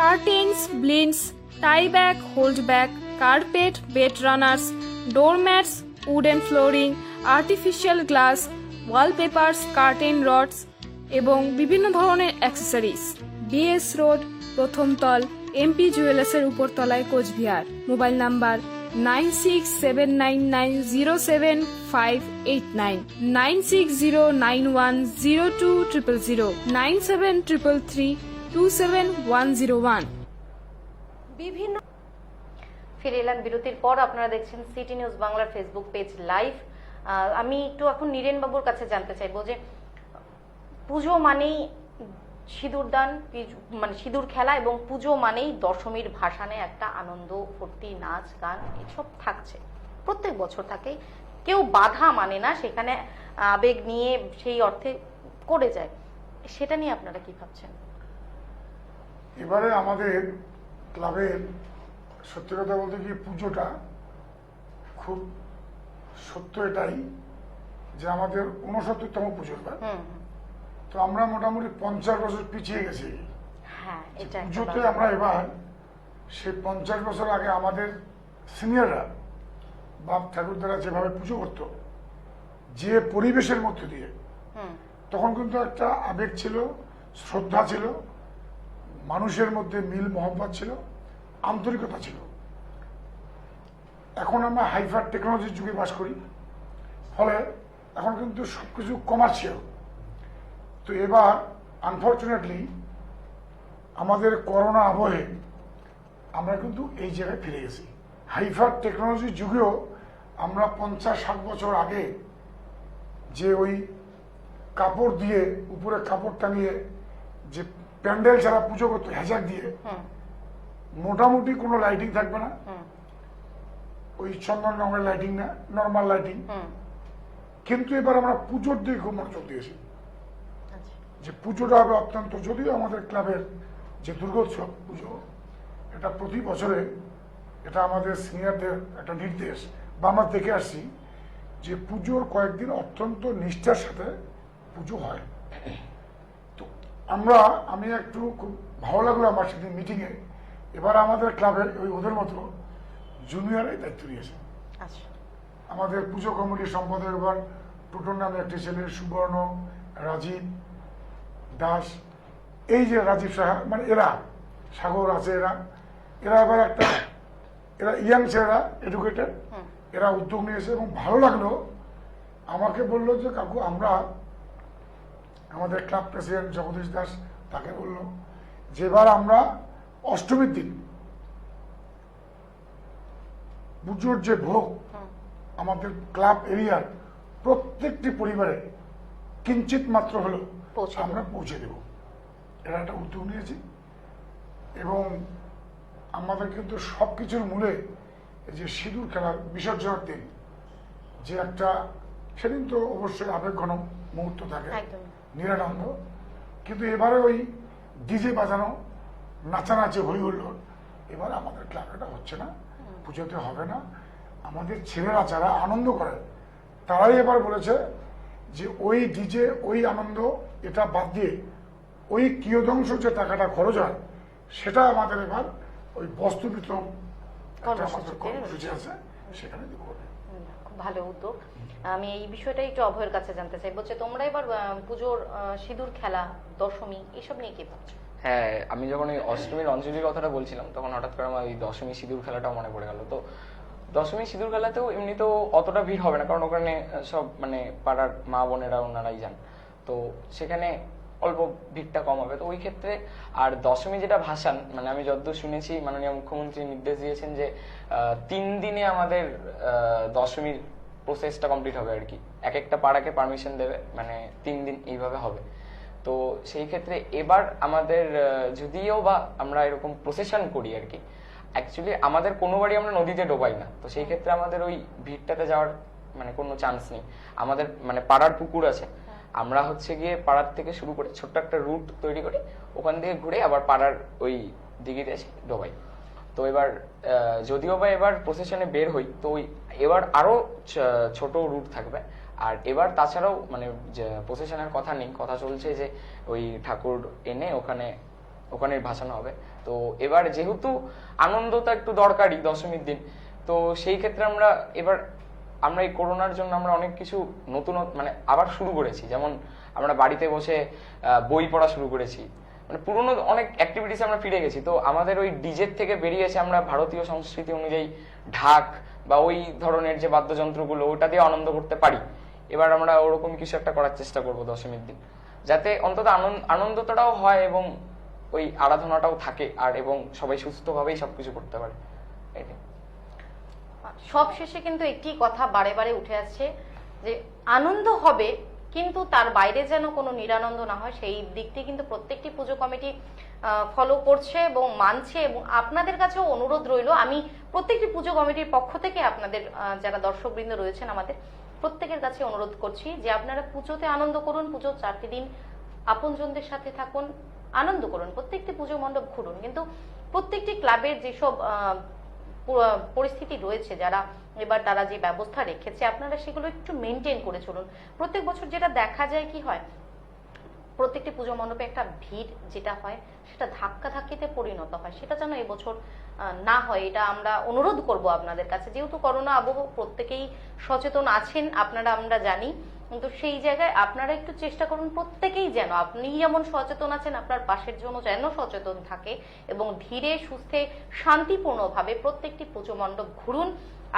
curtains, blinds, tie bag, hold bag, carpet, bed runners, doormats, wooden flooring, artificial glass, wallpapers, curtain rods এবং বিভিন্ন ধরনের অ্যাক্সেসরিজ। বিএস রোড, প্রথম তল, এমপি জুয়েলার্সের উপর তলায়, কোচবিহার। Mobile number 9679075589, 9609102000, 9733327101। বিভিন্ন ফিরে এলাম বিরতির পর। আপনারা দেখছেন সিটি নিউজ বাংলার ফেসবুক পেজ লাইভ। আমি একটু এখন নীরেন বাবুর কাছে জানতে চাইবো যে পুজো মানেই সিঁদুরদান, মানে সিঁদুর খেলা, এবং পুজো মানেই দশমীর ভাসানে একটা আনন্দ, ফুর্তি, নাচ গান এসব থাকছে, প্রত্যেক বছর থাকে। কেউ বাধা মানে না, সেখানে আবেগ নিয়ে সেই অর্থে করে যায়। সেটা নিয়ে আপনারা কি ভাবছেন? এবারে আমাদের ক্লাবের সত্যি কথা বলতে কি, পুজোটা খুব সত্য এটাই যে আমাদের 69তম পুজো এবার। তো আমরা মোটামুটি 50 বছর পিছিয়ে গেছি। হ্যাঁ, এটা পুজোতে আমরা এবার সেই 50 বছর আগে আমাদের সিনিয়ররা, বাপ ঠাকুরদারা যেভাবে পুজো করতো, যে পরিবেশের মধ্যে দিয়ে, তখন কিন্তু একটা আবেগ ছিল, শ্রদ্ধা ছিল, মানুষের মধ্যে মিল মহব্বত ছিল, আন্তরিকতা ছিল। এখন আমরা হাইফার টেকনোলজির যুগে বাস করি, ফলে এখন কিন্তু সবকিছু কমার্শিয়াল। তো এবার আনফর্চুনেটলি আমাদের করোনা আবহে আমরা কিন্তু এই জায়গায় ফিরে গেছি। হাইফার টেকনোলজির যুগেও আমরা 50-60 বছর আগে যে ওই কাপড় দিয়ে, উপরে কাপড় টাঙিয়ে যে প্যান্ডেল ছাড়া পুজো করতো হ্যাজাক দিয়ে, মোটামুটি কোনো লাইটিং থাকবে না, ওই চন্দন রঙের লাইটিং না, নর্মাল লাইটিং। কিন্তু এবার আমরা পুজোর দিকে খুব মনোযোগ দিয়েছি যে পুজোটা হবে অত্যন্ত, যদিও আমাদের ক্লাবের যে দুর্গোৎসব পুজো, এটা প্রতি বছরে, এটা আমাদের সিনিয়রদের একটা নির্দেশ বা আমরা দেখে আসছি যে পুজোর কয়েকদিন অত্যন্ত নিষ্ঠার সাথে পুজো হয়। তো আমি একটু খুব ভালো লাগলো আমার সেদিন মিটিংয়ে, এবার আমাদের ক্লাবের ওই ওদের মতো জুনিয়রাই দায়িত্ব নিয়েছে। আমাদের পুজো কমিটির সম্পাদক এবার টোটন নামে একটি ছেলে, সুবর্ণ, রাজীব, দাস, এই যে রাজীব সাহা, মানে এরা সাগর আছে, এরা এবার এরা ইয়াং ছেলেরা, এডুকেটেড, এরা উদ্যোগ নিয়েছে এবং ভালো লাগলো। আমাকে বললো যে কাকু আমরা, আমাদের ক্লাব প্রেসিডেন্ট জগদীশ দাস তাকে বললো যে এবার আমরা অষ্টমীর দিন পুজোর যে ভোগ আমাদের ক্লাব এরিয়ার প্রত্যেকটি পরিবারে কিঞ্চিত মাত্র হলেও আমরা পৌঁছে দেব, এরা একটা উদ্যোগ নিয়েছি। এবং আমাদের কিন্তু সবকিছুর মূলে এই যে সিঁদুর খেলার বিসর্জনের দিন যে একটা, সেদিন তো অবশ্যই আবেগঘন মুহূর্ত থাকে, নিরানন্দ, কিন্তু এবারে ওই ডিজে বাজানো, নাচানাচি, হই হুল্লোড় এবার আমাদের ক্লাবে এটা হচ্ছে না, পুজোতে হবে না। আমাদের ছেলেরা যারা আনন্দ করে তারাই এবার বলেছে যে ওই ডিজে, ওই আনন্দ, এটা বাদ দিয়ে ওই কিয়দংশ যে টাকাটা খরচ হয় সেটা আমাদের এবার ওই বস্ত্র বিতরণ কর্মসূচি আছে সেখানে দেবো। খুব ভালো উদ্যোগ। আমি এই বিষয়টা একটু অভয়ের কাছে জানতে চাইবো যে তোমরা এবার পুজোর সিঁদুর খেলা, দশমী এসব নিয়ে কি ভাবছো? হ্যাঁ, আমি যখন ওই অষ্টমীর অঞ্জলির কথাটা বলছিলাম তখন হঠাৎ করে আমার ওই দশমী সিঁদুর খেলাটাও মনে পড়ে গেল। তো দশমী সিঁদুর খেলাতেও এমনিতেও অতটা ভিড় হবে না, কারণ ওখানে সব মানে পাড়ার মা বোনেরা ওনারাই যান, তো সেখানে অল্প ভিড়টা কম হবে। তো ওই ক্ষেত্রে আর দশমী যেটা ভাসান, মানে আমি যতদূর শুনেছি মাননীয় মুখ্যমন্ত্রী নির্দেশ দিয়েছেন যে 3 দিনে আমাদের দশমীর প্রসেসটা কমপ্লিট হবে আর কি, এক একটা পাড়াকে পারমিশন দেবে, মানে 3 দিন এইভাবে হবে। তো সেই ক্ষেত্রে এবার আমাদের যদিও বা আমরা এরকম প্রসেশন করি আর কি, অ্যাকচুয়ালি আমাদের কোনো বাড়ি আমরা নদীতে ডোবাই না, তো সেই ক্ষেত্রে আমাদের ওই ভিড়টাতে যাওয়ার মানে কোনো চান্স নেই। আমাদের মানে পাড়ার পুকুর আছে, আমরা হচ্ছে গিয়ে পাড়ার থেকে শুরু করে ছোট্ট একটা রুট তৈরি করি, ওখান থেকে ঘুরে আবার পাড়ার ওই দিঘিতে এসে ডোবাই। তো এবার যদিও বা এবার প্রসেশনে বের হই, তো ওই এবার আরো ছোট রুট থাকবে। আর এবার তাছাড়াও মানে প্রসেশনের কথা নেই, কথা চলছে যে ওই ঠাকুর এনে ওখানে ভাসানো হবে। তো এবার যেহেতু আনন্দটা একটু দরকারি দশমীর দিন, তো সেই ক্ষেত্রে আমরা এই করোনার জন্য আমরা অনেক কিছু নতুন মানে আবার শুরু করেছি। যেমন আমরা বাড়িতে বসে বই পড়া শুরু করেছি, মানে পুরোনো অনেক অ্যাক্টিভিটিস আমরা ফিরে গেছি। তো আমাদের ওই ডিজের থেকে বেরিয়ে এসে আমরা ভারতীয় সংস্কৃতি অনুযায়ী ঢাক বা ওই ধরনের যে বাদ্যযন্ত্রগুলো, ওটা দিয়ে আনন্দ করতে পারি। এবার আমরা ওরকম কিছু একটা করার চেষ্টা করবো দশমীর দিন, যাতে অন্তত আনন্দটাও হয় এবং ওই আরাধনাটাও থাকে, আর এবং সবাই সুস্থভাবেই সবকিছু করতে পারে। এটাই। সব শেষে কিন্তু একটি কথা বারে বারে উঠে আসছে যে আনন্দ হবে, কিন্তু তার বাইরে যেন কোনো নিরানন্দ না হয়, সেই দিকটি কিন্তু প্রত্যেকটি পুজো কমিটি ফলো করছে এবং মানছে। এবং আপনাদের কাছেও অনুরোধ রইল, আমি প্রত্যেকটি পুজো কমিটির পক্ষ থেকে আপনাদের যারা দর্শকবৃন্দ রয়েছেন আমাদের প্রত্যেকের কাছে অনুরোধ করছি যে আপনারা পুজোতে আনন্দ করুন, পুজোর 4টি দিন আপনজনদের সাথে থাকুন, আনন্দ করুন, প্রত্যেকটি পুজো মণ্ডপ ঘুরুন, কিন্তু প্রত্যেকটি ক্লাবের যেসব পরিস্থিতি রয়েছে, যারা এবার তারা যে ব্যবস্থা রেখেছে আপনারা সেগুলো একটু মেনটেন করে চলুন। প্রত্যেক বছর যেটা দেখা যায় কি হয়, প্রত্যেকটি পুজো মণ্ডপে একটা ভিড় যেটা হয় সেটা ধাক্কাধাক্কিতে পরিণত হয়, সেটা যেন এবছর না হয়, এটা আমরা অনুরোধ করব আপনাদের কাছে। যেহেতু করোনা আবহ, প্রত্যেকেই সচেতন আছেন আপনারা, আমরা জানি, কিন্তু সেই জায়গায় আপনারা একটু চেষ্টা করুন প্রত্যেকেই যেন, আপনি যেমন সচেতন আছেন আপনার পাশের জন্য যেন সচেতন থাকে, এবং ধীরে সুস্থে শান্তিপূর্ণভাবে প্রত্যেকটি পুজো মণ্ডপ ঘুরুন,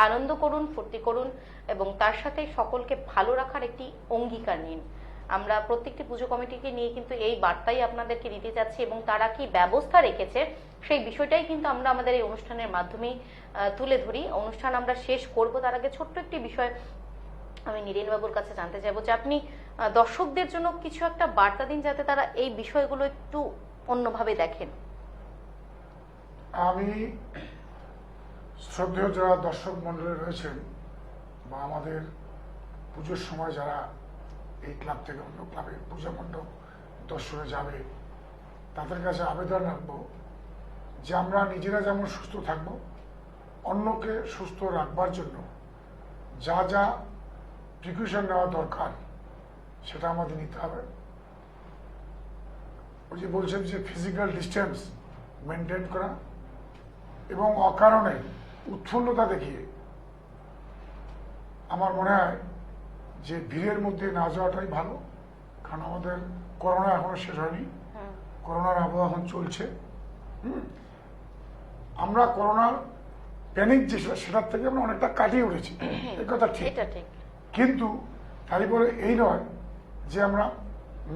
আনন্দ করুন, ফুর্তি করুন, এবং তার সাথে সকলকে ভালো রাখার একটি অঙ্গীকার নিন। আমরা প্রত্যেকটি পুজো কমিটিকে নিয়ে কিন্তু এই বার্তাই আপনাদেরকে দিতে যাচ্ছি, এবং তারা কি ব্যবস্থা রেখেছে সেই বিষয়টাই কিন্তু আমরা আমাদের এই অনুষ্ঠানের মাধ্যমেই তুলে ধরি। অনুষ্ঠান আমরা শেষ করব, তার আগে ছোট্ট একটি বিষয় আমি নীরেন বাবুর কাছে জানতে চাইবো যে আপনি দর্শকদের জন্য কিছু একটা বার্তা দিন, যাতে তারা এই বিষয়গুলো একটু অন্যভাবে দেখেন। আমি শ্রদ্ধেয় যারা দর্শক মন্ডলী রয়েছেন বা আমাদের পুজোর সময় যারা এই ক্লাব থেকে অন্য ক্লাবে পূজা মণ্ডপ দর্শনে যাবে, তাদের কাছে আবেদন রাখবো যে আমরা নিজেরা যেমন সুস্থ থাকব, অন্যকে সুস্থ রাখবার জন্য যা যা প্রিকশন নেওয়া দরকার সেটা আমাদের নিতে হবে। ওই যে বলছেন যে ফিজিক্যাল ডিস্টেন্স মেনটেন করা, এবং অকারণে উৎফুল্লতা দেখিয়ে আমার মনে হয় যে ভিড়ের মধ্যে না যাওয়াটাই ভালো, কারণ আমাদের করোনা এখনো শেষ হয়নি, করোনার আবহাওয়া এখন চলছে। আমরা করোনার প্যানিক যে সেটার থেকে আমরা অনেকটা কাটিয়ে উঠেছি, এই কথা ঠিক। এটা ঠিক। কিন্তু তাই বলে এই নয় যে আমরা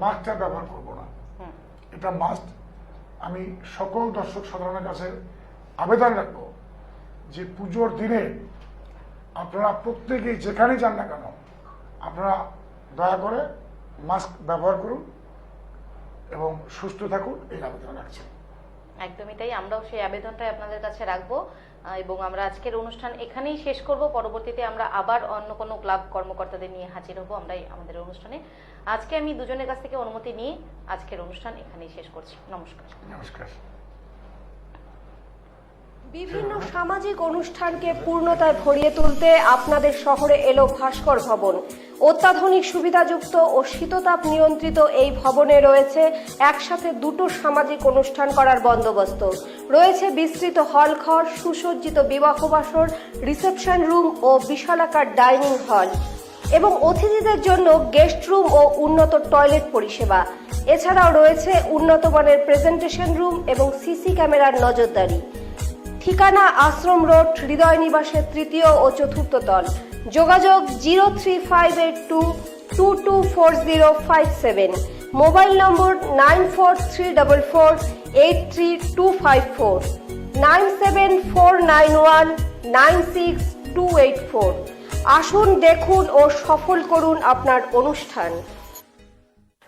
মাস্কটা ব্যবহার করব না, এটা মাস্ট। আমি সকল দর্শক সাধারণের কাছে আবেদন রাখবো যে পুজোর দিনে আপনারা প্রত্যেকেই যেখানে যান না কেন আপনারা দয়া করে মাস্ক ব্যবহার করুন এবং সুস্থ থাকুন, এই আবেদন রাখছি। একদমই তাই, আমরাও সেই আবেদনটাই আপনাদের কাছে রাখবো এবং আমরা আজকের অনুষ্ঠান এখানেই শেষ করব। পরবর্তীতে আমরা আবার অন্য কোনো ক্লাব কর্মকর্তাদের নিয়ে হাজির হব আমরাই আমাদের অনুষ্ঠানে। আজকে আমি দুজনের কাছ থেকে অনুমতি নিয়ে আজকের অনুষ্ঠান এখানেই শেষ করছি। নমস্কার। নমস্কার। বিভিন্ন সামাজিক অনুষ্ঠানকে পূর্ণতায় ভরিয়ে তুলতে আপনাদের শহরে এলো ভাস্কর ভবন। অত্যাধুনিক সুবিধাযুক্ত ও শীততাপ নিয়ন্ত্রিত এই ভবনে রয়েছে একসাথে দুটো সামাজিক অনুষ্ঠান করার বন্দোবস্ত। রয়েছে বিস্তৃত হলঘর, সুসজ্জিত বিবাহ বাসর, রিসেপশন রুম ও বিশালাকার ডাইনিং হল এবং অতিথিদের জন্য গেস্ট রুম ও উন্নত টয়লেট পরিষেবা। এছাড়াও রয়েছে উন্নত মানের প্রেজেন্টেশন রুম এবং সিসি ক্যামেরার নজরদারি। ঠিকানা আশ্রম রোড, হৃদয় নিবাসের তৃতীয় ও চতুর্থ তল। যোগাযোগ 03582224057। মোবাইল নম্বর 9434483254, 9749196284। আসুন, দেখুন ও সফল করুন আপনার অনুষ্ঠান।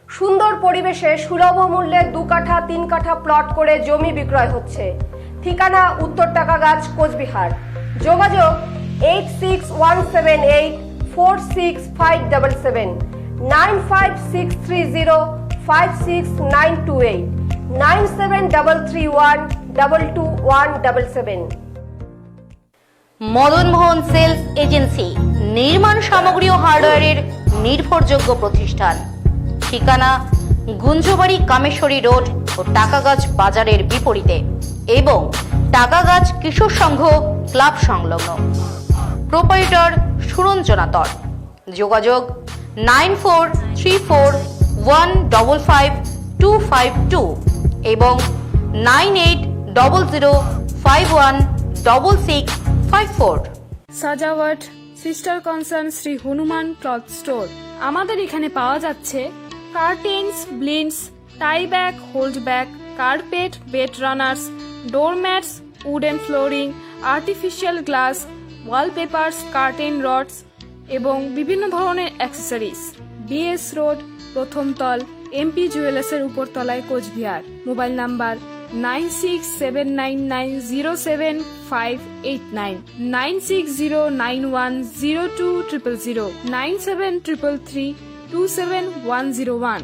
সুন্দর পরিবেশে সুলভ মূল্যে 2 কাঠা 3 কাঠা প্লট করে জমি বিক্রয় হচ্ছে। ঠিকানা উত্তর টাকাগাছ, কোচবিহার। যোগাযোগ 8617846577, 9563056928, 9733122177। মদন মোহন সেলস এজেন্সি, নির্মাণ সামগ্রী ও হার্ডওয়্যারের নির্ভরযোগ্য প্রতিষ্ঠান। ঠিকানা গুঞ্জবাড়ি, কামেশ্বরী রোড ও টাকাগাছ বাজারের বিপরীতে এবং টাকাগাছ কিশোর সংঘ ক্লাব সংলগ্ন। প্রোপাইটর সুরঞ্জনা দর। যোগাযোগ 9434155252 এবং 9800516654। Sajawat sister concern Shri Hanuman cloth store. আমাদের এখানে পাওয়া যাচ্ছে curtains, blinds, tie bag, hold bag, carpet, bed runners, doormats, wooden flooring, artificial glass, wallpapers, curtain rods এবং বিভিন্ন ধরনের অ্যাক্সেসরিজ। বিএস রোড, প্রথম তল, এমপি জুয়েলার্সের উপরতলায়, কোচবিহার। Mobile number 9679907589, 9609102000, 9733327101।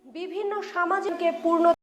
বিভিন্ন সামাজিক পূর্ণ